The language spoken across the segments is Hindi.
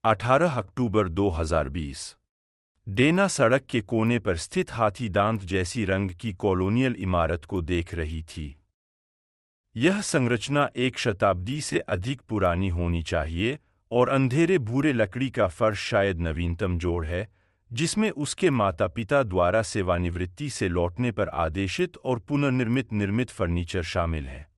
18 अक्टूबर 2020। डेना सड़क के कोने पर स्थित हाथी दांत जैसी रंग की कॉलोनियल इमारत को देख रही थी। यह संरचना एक शताब्दी से अधिक पुरानी होनी चाहिए और अंधेरे भूरे लकड़ी का फर्श शायद नवीनतम जोड़ है, जिसमें उसके माता पिता द्वारा सेवानिवृत्ति से लौटने पर आदेशित और पुनर्निर्मित निर्मित फर्नीचर शामिल है।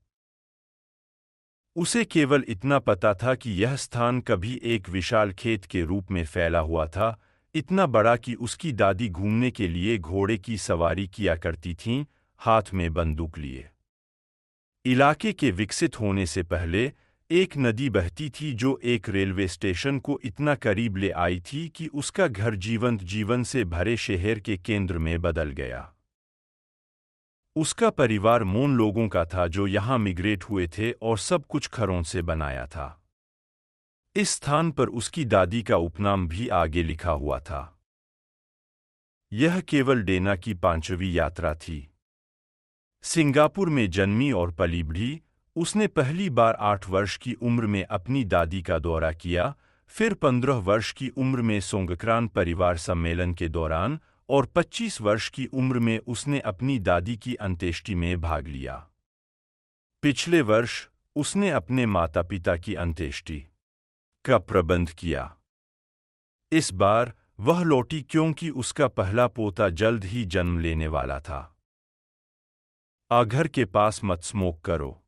उसे केवल इतना पता था कि यह स्थान कभी एक विशाल खेत के रूप में फैला हुआ था, इतना बड़ा कि उसकी दादी घूमने के लिए घोड़े की सवारी किया करती थीं, हाथ में बंदूक लिए। इलाके के विकसित होने से पहले एक नदी बहती थी जो एक रेलवे स्टेशन को इतना करीब ले आई थी कि उसका घर जीवंत जीवन से भरे शहर के केंद्र में बदल गया। उसका परिवार मोन लोगों का था जो यहाँ मिग्रेट हुए थे और सब कुछ खरों से बनाया था। इस स्थान पर उसकी दादी का उपनाम भी आगे लिखा हुआ था। यह केवल डेना की 5वीं यात्रा थी। सिंगापुर में जन्मी और पली बढ़ी, उसने पहली बार 8 वर्ष की उम्र में अपनी दादी का दौरा किया, फिर 15 वर्ष की उम्र में सोंगक्रान परिवार सम्मेलन के दौरान, और 25 वर्ष की उम्र में उसने अपनी दादी की अंत्येष्टि में भाग लिया। पिछले वर्ष उसने अपने माता पिता की अंत्येष्टि का प्रबंध किया। इस बार वह लौटी क्योंकि उसका पहला पोता जल्द ही जन्म लेने वाला था। घर के पास मत स्मोक करो।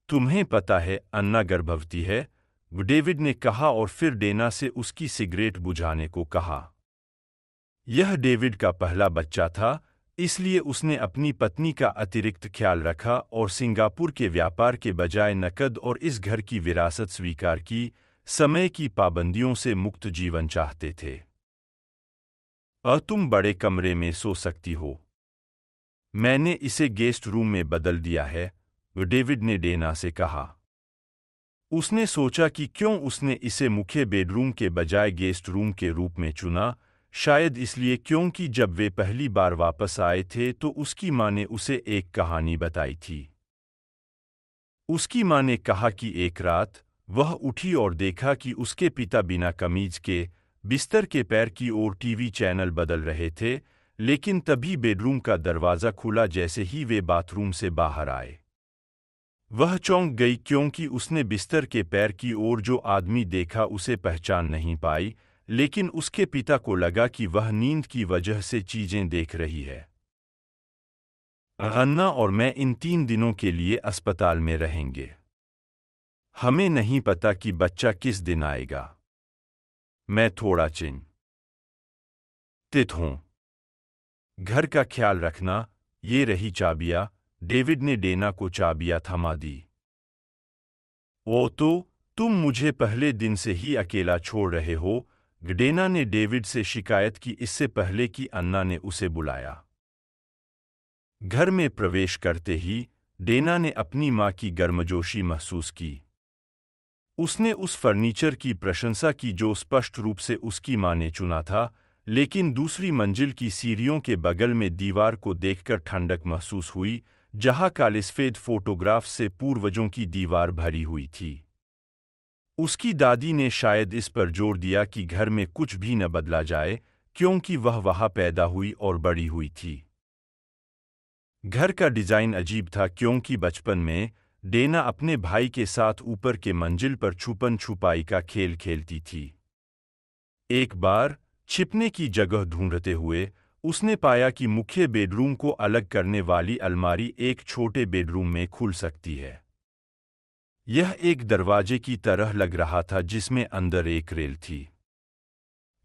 तुम्हें पता है अन्ना गर्भवती है, डेविड ने कहा और फिर डेना से उसकी सिगरेट बुझाने को कहा। यह डेविड का पहला बच्चा था, इसलिए उसने अपनी पत्नी का अतिरिक्त ख्याल रखा और सिंगापुर के व्यापार के बजाय नकद और इस घर की विरासत स्वीकार की। समय की पाबंदियों से मुक्त जीवन चाहते थे। तुम बड़े कमरे में सो सकती हो। मैंने इसे गेस्ट रूम में बदल दिया है, डेविड ने डेना से कहा। उसने सोचा कि क्यों उसने इसे मुख्य बेडरूम के बजाय गेस्ट रूम के रूप में चुना, शायद इसलिए क्योंकि जब वे पहली बार वापस आए थे तो उसकी माँ ने उसे एक कहानी बताई थी। उसकी माँ ने कहा कि एक रात वह उठी और देखा कि उसके पिता बिना कमीज के बिस्तर के पैर की ओर टीवी चैनल बदल रहे थे, लेकिन तभी बेडरूम का दरवाज़ा खुला जैसे ही वे बाथरूम से बाहर आए। वह चौंक गई क्योंकि उसने बिस्तर के पैर की ओर जो आदमी देखा उसे पहचान नहीं पाई, लेकिन उसके पिता को लगा कि वह नींद की वजह से चीजें देख रही है। अन्ना और मैं इन 3 दिनों के लिए अस्पताल में रहेंगे। हमें नहीं पता कि बच्चा किस दिन आएगा। मैं थोड़ा चिंतित हूं। घर का ख्याल रखना, ये रही चाबियां। डेविड ने डेना को चाबियां थमा दी। वो तो तुम मुझे पहले दिन से ही अकेला छोड़ रहे हो, डेना ने डेविड से शिकायत की इससे पहले कि अन्ना ने उसे बुलाया। घर में प्रवेश करते ही डेना ने अपनी माँ की गर्मजोशी महसूस की। उसने उस फर्नीचर की प्रशंसा की जो स्पष्ट रूप से उसकी माँ ने चुना था, लेकिन दूसरी मंजिल की सीढ़ियों के बगल में दीवार को देखकर ठंडक महसूस हुई, जहाँ कालिसफेद फोटोग्राफ से पूर्वजों की दीवार भरी हुई थी। उसकी दादी ने शायद इस पर जोर दिया कि घर में कुछ भी न बदला जाए, क्योंकि वह वहाँ पैदा हुई और बड़ी हुई थी। घर का डिज़ाइन अजीब था क्योंकि बचपन में डेना अपने भाई के साथ ऊपर के मंजिल पर छुपन छुपाई का खेल खेलती थी। एक बार छिपने की जगह ढूंढते हुए उसने पाया कि मुख्य बेडरूम को अलग करने वाली अलमारी एक छोटे बेडरूम में खुल सकती है। यह एक दरवाजे की तरह लग रहा था जिसमें अंदर एक रेल थी,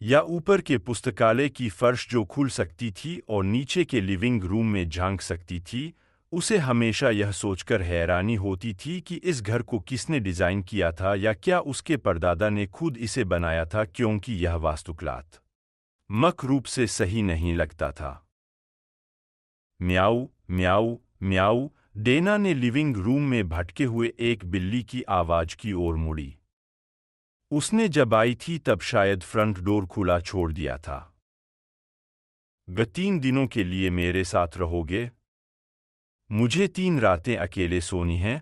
या ऊपर के पुस्तकालय की फर्श जो खुल सकती थी और नीचे के लिविंग रूम में झांक सकती थी। उसे हमेशा यह सोचकर हैरानी होती थी कि इस घर को किसने डिज़ाइन किया था या क्या उसके परदादा ने खुद इसे बनाया था, क्योंकि यह वास्तुकलात्मक रूप से सही नहीं लगता था। म्याऊ म्याऊ म्याऊ, डेना ने लिविंग रूम में भटके हुए एक बिल्ली की आवाज़ की ओर मुड़ी। उसने जब आई थी तब शायद फ्रंट डोर खुला छोड़ दिया था। 3 दिनों के लिए मेरे साथ रहोगे? मुझे 3 रातें अकेले सोनी हैं,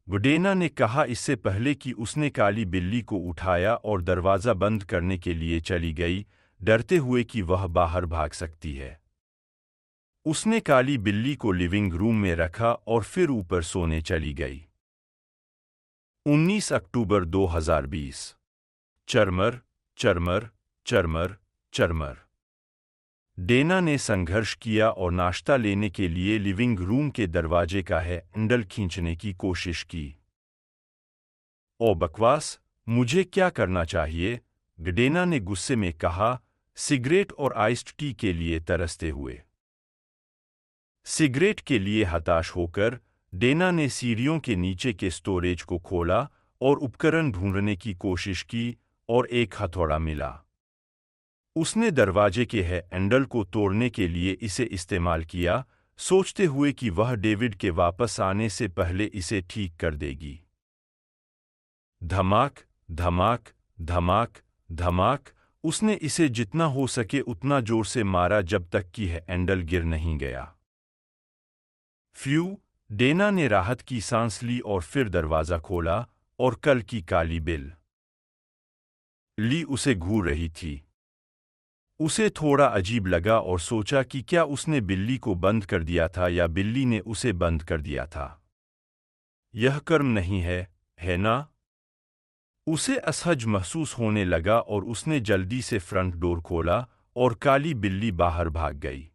डेना ने कहा इससे पहले कि उसने काली बिल्ली को उठाया और दरवाज़ा बंद करने के लिए चली गई, डरते हुए कि वह बाहर भाग सकती है। उसने काली बिल्ली को लिविंग रूम में रखा और फिर ऊपर सोने चली गई। 19 अक्टूबर 2020। चरमर, चरमर, चरमर, चरमर। डेना ने संघर्ष किया और नाश्ता लेने के लिए लिविंग रूम के दरवाजे का हैंडल खींचने की कोशिश की। ओ बकवास, मुझे क्या करना चाहिए? डेना ने गुस्से में कहा, सिगरेट और आइस्ड टी के लिए तरसते हुए। सिगरेट के लिए हताश होकर डेना ने सीढ़ियों के नीचे के स्टोरेज को खोला और उपकरण ढूंढने की कोशिश की और एक हथौड़ा मिला। उसने दरवाजे के हैंडल को तोड़ने के लिए इसे इस्तेमाल किया, सोचते हुए कि वह डेविड के वापस आने से पहले इसे ठीक कर देगी। धमाक, धमाक, धमाक, धमाक। उसने इसे जितना हो सके उतना जोर से मारा जब तक कि हैंडल गिर नहीं गया। फ्यू, डेना ने राहत की सांस ली और फिर दरवाज़ा खोला और कल की काली बिल्ली उसे घूर रही थी। उसे थोड़ा अजीब लगा और सोचा कि क्या उसने बिल्ली को बंद कर दिया था या बिल्ली ने उसे बंद कर दिया था। यह कर्म नहीं है ना? उसे असहज महसूस होने लगा और उसने जल्दी से फ्रंट डोर खोला और काली बिल्ली बाहर भाग गई।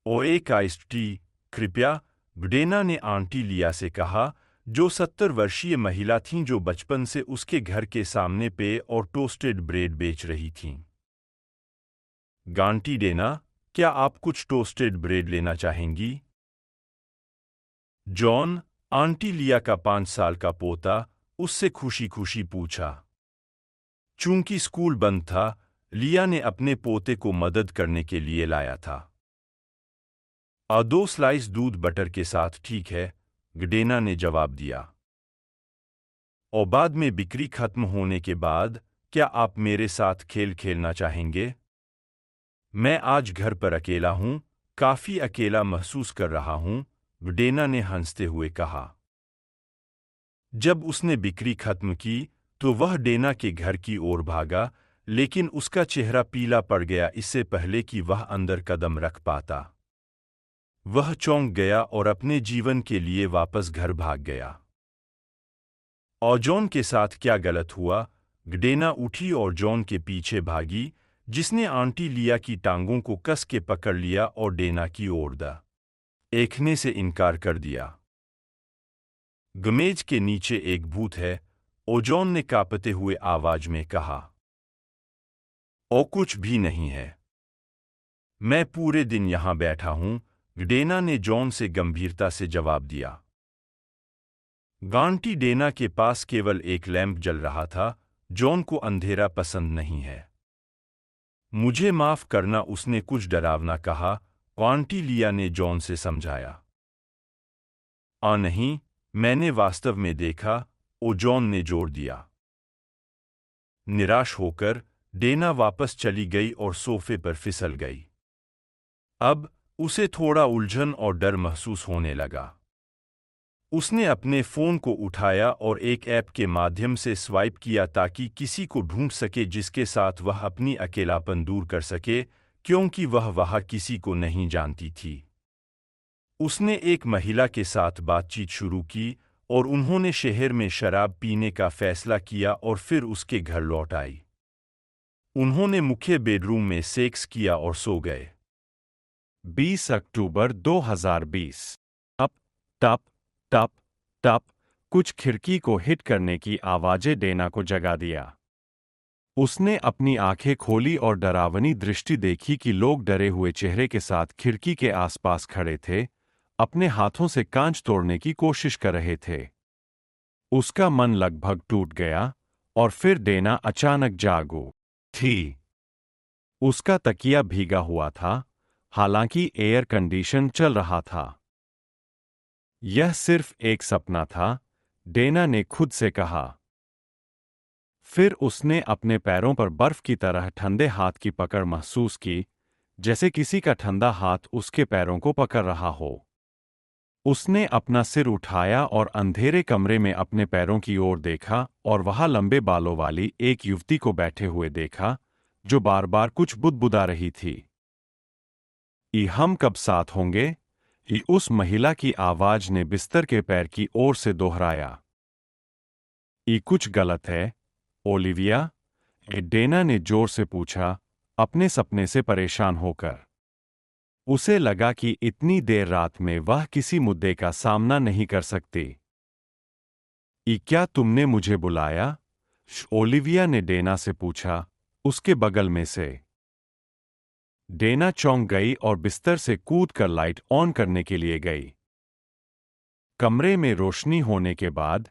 ओ एक आइस्ड टी, कृपया, डेना ने आंटी लिया से कहा, जो 70 वर्षीय महिला थीं जो बचपन से उसके घर के सामने पेय और टोस्टेड ब्रेड बेच रही थीं। गांटी डेना, क्या आप कुछ टोस्टेड ब्रेड लेना चाहेंगी? जॉन, आंटी लिया का 5 साल का पोता, उससे खुशी खुशी पूछा। चूंकि स्कूल बंद था, लिया ने अपने पोते को मदद करने के लिए लाया था। 2 स्लाइस दूध बटर के साथ, ठीक है, डेना ने जवाब दिया। और बाद में बिक्री खत्म होने के बाद, क्या आप मेरे साथ खेल खेलना चाहेंगे? मैं आज घर पर अकेला हूं, काफी अकेला महसूस कर रहा हूं, डेना ने हंसते हुए कहा। जब उसने बिक्री खत्म की, तो वह डेना के घर की ओर भागा, लेकिन उसका चेहरा पीला पड़ गया इससे पहले कि वह अंदर कदम रख पाता। वह चौंक गया और अपने जीवन के लिए वापस घर भाग गया। और जॉन के साथ क्या गलत हुआ? डेना उठी और जॉन के पीछे भागी, जिसने आंटी लिया की टांगों को कस के पकड़ लिया और डेना की ओर देखने से इनकार कर दिया। गमेज के नीचे एक भूत है, ओ जॉन ने कांपते हुए आवाज में कहा। ओ कुछ भी नहीं है। मैं पूरे दिन यहां बैठा हूं, डेना ने जॉन से गंभीरता से जवाब दिया। गांटी डेना के पास केवल एक लैंप जल रहा था, जॉन को अंधेरा पसंद नहीं है। मुझे माफ करना, उसने कुछ डरावना कहा, आंटी लिया ने जॉन से समझाया। नहीं, मैंने वास्तव में देखा, ओ जॉन ने जोर दिया। निराश होकर डेना वापस चली गई और सोफे पर फिसल गई। अब उसे थोड़ा उलझन और डर महसूस होने लगा। उसने अपने फोन को उठाया और एक ऐप के माध्यम से स्वाइप किया ताकि किसी को ढूंढ सके जिसके साथ वह अपनी अकेलापन दूर कर सके, क्योंकि वह वहां किसी को नहीं जानती थी। उसने एक महिला के साथ बातचीत शुरू की और उन्होंने शहर में शराब पीने का फैसला किया और फिर उसके घर लौट आई। उन्होंने मुख्य बेडरूम में सेक्स किया और सो गए। 20 अक्टूबर 2020। टप टप टप टप कुछ खिड़की को हिट करने की आवाजें डेना को जगा दिया। उसने अपनी आंखें खोली और डरावनी दृष्टि देखी कि लोग डरे हुए चेहरे के साथ खिड़की के आसपास खड़े थे, अपने हाथों से कांच तोड़ने की कोशिश कर रहे थे। उसका मन लगभग टूट गया और फिर डेना अचानक जाग उठी। उसका तकिया भीगा हुआ था, हालांकि एयर कंडीशन चल रहा था। यह सिर्फ एक सपना था, डेना ने खुद से कहा। फिर उसने अपने पैरों पर बर्फ की तरह ठंडे हाथ की पकड़ महसूस की, जैसे किसी का ठंडा हाथ उसके पैरों को पकड़ रहा हो। उसने अपना सिर उठाया और अंधेरे कमरे में अपने पैरों की ओर देखा और वहां लंबे बालों वाली एक युवती को बैठे हुए देखा जो बार बार कुछ बुदबुदा रही थी। हम कब साथ होंगे? उस महिला की आवाज ने बिस्तर के पैर की ओर से दोहराया। कुछ गलत है, ओलिविया? डेना ने जोर से पूछा, अपने सपने से परेशान होकर। उसे लगा कि इतनी देर रात में वह किसी मुद्दे का सामना नहीं कर सकती। क्या तुमने मुझे बुलाया? ओलिविया ने डेना से पूछा, उसके बगल में से। डेना चौंक गई और बिस्तर से कूदकर लाइट ऑन करने के लिए गई। कमरे में रोशनी होने के बाद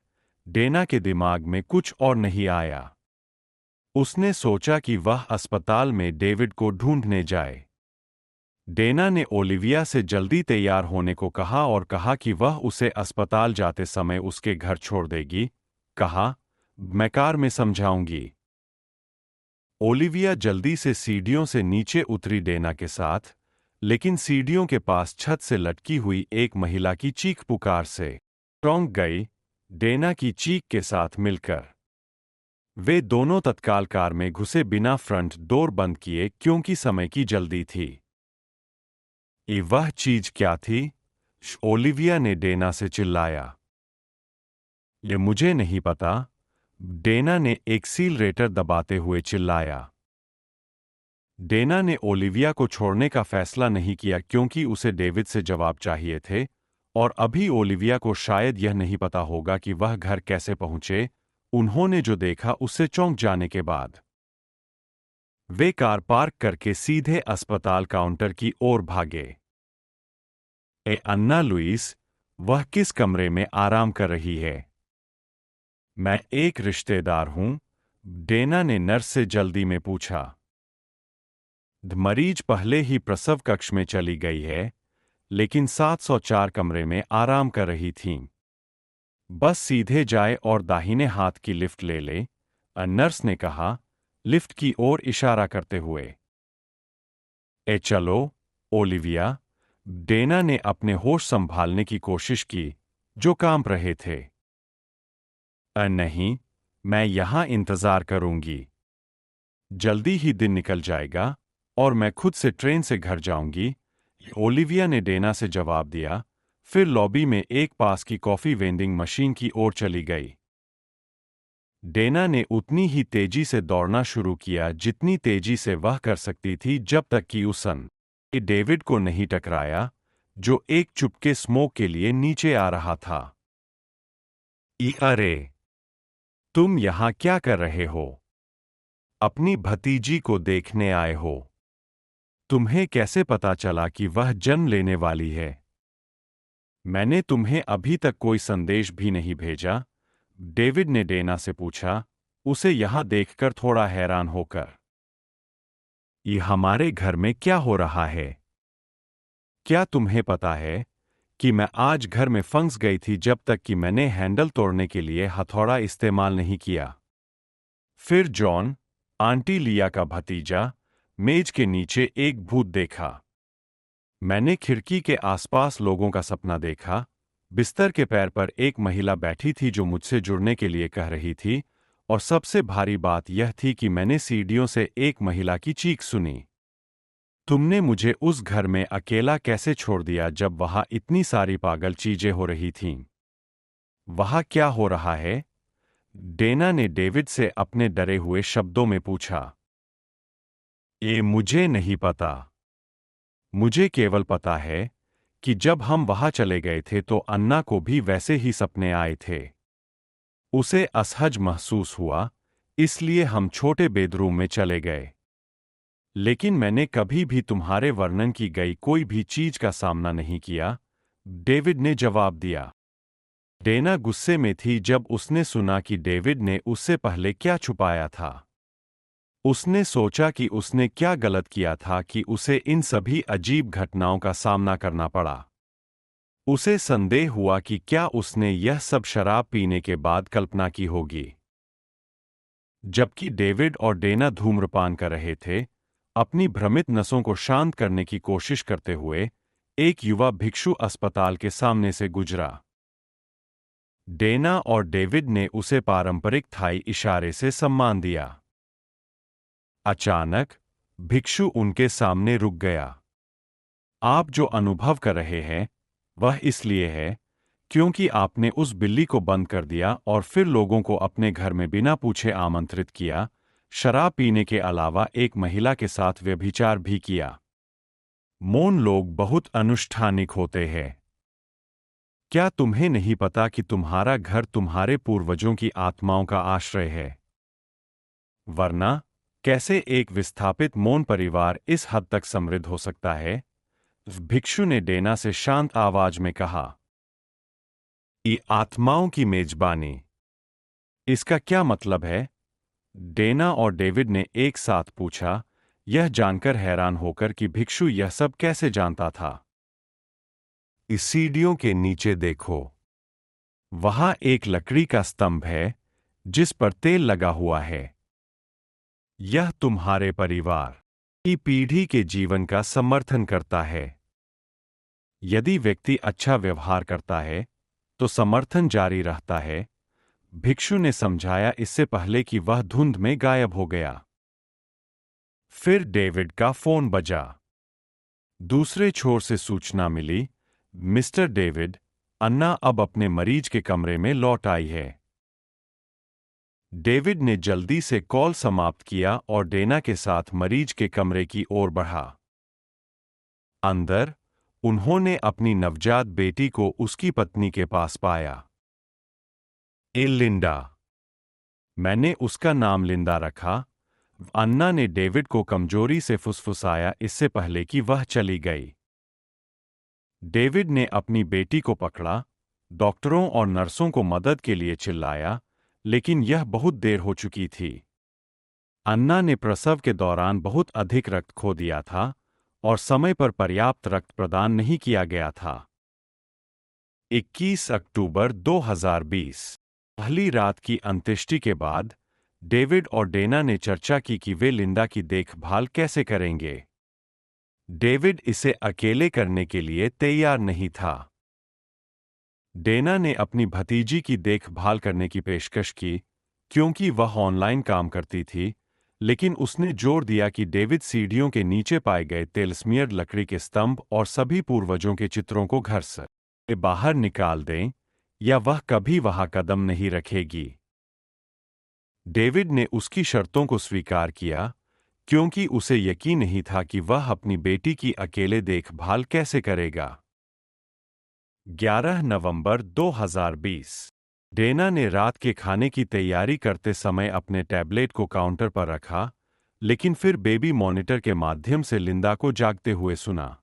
डेना के दिमाग में कुछ और नहीं आया। उसने सोचा कि वह अस्पताल में डेविड को ढूंढने जाए। डेना ने ओलिविया से जल्दी तैयार होने को कहा और कहा कि वह उसे अस्पताल जाते समय उसके घर छोड़ देगी। कहा, मैं कार में समझाऊंगी। ओलिविया जल्दी से सीढ़ियों से नीचे उतरी डेना के साथ, लेकिन सीढ़ियों के पास छत से लटकी हुई एक महिला की चीख पुकार से चौंक गई, डेना की चीख के साथ मिलकर। वे दोनों तत्काल कार में घुसे बिना फ्रंट डोर बंद किए क्योंकि समय की जल्दी थी। वह चीज क्या थी? ओलिविया ने डेना से चिल्लाया। ये मुझे नहीं पता, डेना ने एक्सीलरेटर दबाते हुए चिल्लाया। डेना ने ओलिविया को छोड़ने का फैसला नहीं किया क्योंकि उसे डेविड से जवाब चाहिए थे और अभी ओलिविया को शायद यह नहीं पता होगा कि वह घर कैसे पहुंचे। उन्होंने जो देखा उससे चौंक जाने के बाद वे कार पार्क करके सीधे अस्पताल काउंटर की ओर भागे। अन्ना लुइस, वह किस कमरे में आराम कर रही है? मैं एक रिश्तेदार हूं, डेना ने नर्स से जल्दी में पूछा। मरीज पहले ही प्रसव कक्ष में चली गई है, लेकिन 704 कमरे में आराम कर रही थीं। बस सीधे जाए और दाहिने हाथ की लिफ्ट ले ले, नर्स ने कहा, लिफ्ट की ओर इशारा करते हुए। चलो, ओलिविया, डेना ने अपने होश संभालने की कोशिश की, जो कांप रहे थे। नहीं, मैं यहां इंतजार करूंगी। जल्दी ही दिन निकल जाएगा और मैं खुद से ट्रेन से घर जाऊंगी, ओलिविया ने डेना से जवाब दिया, फिर लॉबी में एक पास की कॉफी वेंडिंग मशीन की ओर चली गई। डेना ने उतनी ही तेजी से दौड़ना शुरू किया जितनी तेजी से वह कर सकती थी जब तक कि उसने डेविड को नहीं टकराया, जो एक चुपके स्मोक के लिए नीचे आ रहा था। अरे, तुम यहां क्या कर रहे हो? अपनी भतीजी को देखने आए हो? तुम्हें कैसे पता चला कि वह जन्म लेने वाली है? मैंने तुम्हें अभी तक कोई संदेश भी नहीं भेजा, डेविड ने डेना से पूछा, उसे यहां देखकर थोड़ा हैरान होकर। ये हमारे घर में क्या हो रहा है? क्या तुम्हें पता है कि मैं आज घर में फंस गई थी जब तक कि मैंने हैंडल तोड़ने के लिए हथौड़ा इस्तेमाल नहीं किया। फिर जॉन, आंटी लिया का भतीजा, मेज के नीचे एक भूत देखा। मैंने खिड़की के आसपास लोगों का सपना देखा। बिस्तर के पैर पर एक महिला बैठी थी जो मुझसे जुड़ने के लिए कह रही थी, और सबसे भारी बात यह थी कि मैंने सीढ़ियों से एक महिला की चीख सुनी। तुमने मुझे उस घर में अकेला कैसे छोड़ दिया जब वहां इतनी सारी पागल चीजें हो रही थीं? वहां क्या हो रहा है? डेना ने डेविड से अपने डरे हुए शब्दों में पूछा। ये मुझे नहीं पता। मुझे केवल पता है कि जब हम वहां चले गए थे तो अन्ना को भी वैसे ही सपने आए थे। उसे असहज महसूस हुआ, इसलिए हम छोटे बेडरूम में चले गए। लेकिन मैंने कभी भी तुम्हारे वर्णन की गई कोई भी चीज का सामना नहीं किया, डेविड ने जवाब दिया। डेना गुस्से में थी जब उसने सुना कि डेविड ने उससे पहले क्या छुपाया था। उसने सोचा कि उसने क्या गलत किया था कि उसे इन सभी अजीब घटनाओं का सामना करना पड़ा। उसे संदेह हुआ कि क्या उसने यह सब शराब पीने के बाद कल्पना की होगी। जबकि डेविड और डेना धूम्रपान कर रहे थे, अपनी भ्रमित नसों को शांत करने की कोशिश करते हुए, एक युवा भिक्षु अस्पताल के सामने से गुजरा। डेना और डेविड ने उसे पारंपरिक थाई इशारे से सम्मान दिया। अचानक भिक्षु उनके सामने रुक गया। आप जो अनुभव कर रहे हैं वह इसलिए है क्योंकि आपने उस बिल्ली को बंद कर दिया और फिर लोगों को अपने घर में बिना पूछे आमंत्रित किया, शराब पीने के अलावा एक महिला के साथ व्यभिचार भी किया। मोन लोग बहुत अनुष्ठानिक होते हैं। क्या तुम्हें नहीं पता कि तुम्हारा घर तुम्हारे पूर्वजों की आत्माओं का आश्रय है? वरना कैसे एक विस्थापित मोन परिवार इस हद तक समृद्ध हो सकता है? भिक्षु ने डेना से शांत आवाज में कहा। ये आत्माओं की मेजबानी, इसका क्या मतलब है? डेना और डेविड ने एक साथ पूछा, यह जानकर हैरान होकर कि भिक्षु यह सब कैसे जानता था। इस सीढ़ियों के नीचे देखो, वहां एक लकड़ी का स्तंभ है जिस पर तेल लगा हुआ है। यह तुम्हारे परिवार की पीढ़ी के जीवन का समर्थन करता है। यदि व्यक्ति अच्छा व्यवहार करता है तो समर्थन जारी रहता है, भिक्षु ने समझाया इससे पहले कि वह धुंध में गायब हो गया। फिर डेविड का फोन बजा। दूसरे छोर से सूचना मिली, मिस्टर डेविड, अन्ना अब अपने मरीज के कमरे में लौट आई है। डेविड ने जल्दी से कॉल समाप्त किया और डेना के साथ मरीज के कमरे की ओर बढ़ा। अंदर उन्होंने अपनी नवजात बेटी को उसकी पत्नी के पास पाया। लिंडा। मैंने उसका नाम लिंदा रखा, अन्ना ने डेविड को कमजोरी से फुसफुसाया इससे पहले कि वह चली गई। डेविड ने अपनी बेटी को पकड़ा, डॉक्टरों और नर्सों को मदद के लिए चिल्लाया, लेकिन यह बहुत देर हो चुकी थी। अन्ना ने प्रसव के दौरान बहुत अधिक रक्त खो दिया था और समय पर पर्याप्त रक्त प्रदान नहीं किया गया था। 21 अक्टूबर 2020। पहली रात की अंत्येष्टि के बाद डेविड और डेना ने चर्चा की कि वे लिंदा की देखभाल कैसे करेंगे। डेविड इसे अकेले करने के लिए तैयार नहीं था। डेना ने अपनी भतीजी की देखभाल करने की पेशकश की क्योंकि वह ऑनलाइन काम करती थी, लेकिन उसने जोर दिया कि डेविड सीढ़ियों के नीचे पाए गए तेलस्मियर्ड लकड़ी के स्तंभ और सभी पूर्वजों के चित्रों को घर से बाहर निकाल दें या वह कभी वहां कदम नहीं रखेगी। डेविड ने उसकी शर्तों को स्वीकार किया क्योंकि उसे यकीन नहीं था कि वह अपनी बेटी की अकेले देखभाल कैसे करेगा। 11 नवंबर 2020। डेना ने रात के खाने की तैयारी करते समय अपने टैबलेट को काउंटर पर रखा, लेकिन फिर बेबी मॉनिटर के माध्यम से लिंदा को जागते हुए सुना।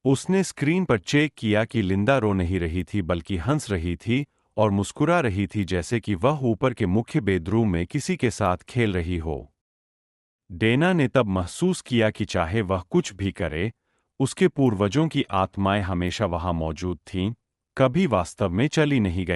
उसने स्क्रीन पर चेक किया कि लिंदा रो नहीं रही थी बल्कि हंस रही थी और मुस्कुरा रही थी, जैसे कि वह ऊपर के मुख्य बेडरूम में किसी के साथ खेल रही हो। डेना ने तब महसूस किया कि चाहे वह कुछ भी करे, उसके पूर्वजों की आत्माएं हमेशा वहां मौजूद थीं, कभी वास्तव में चली नहीं गईं।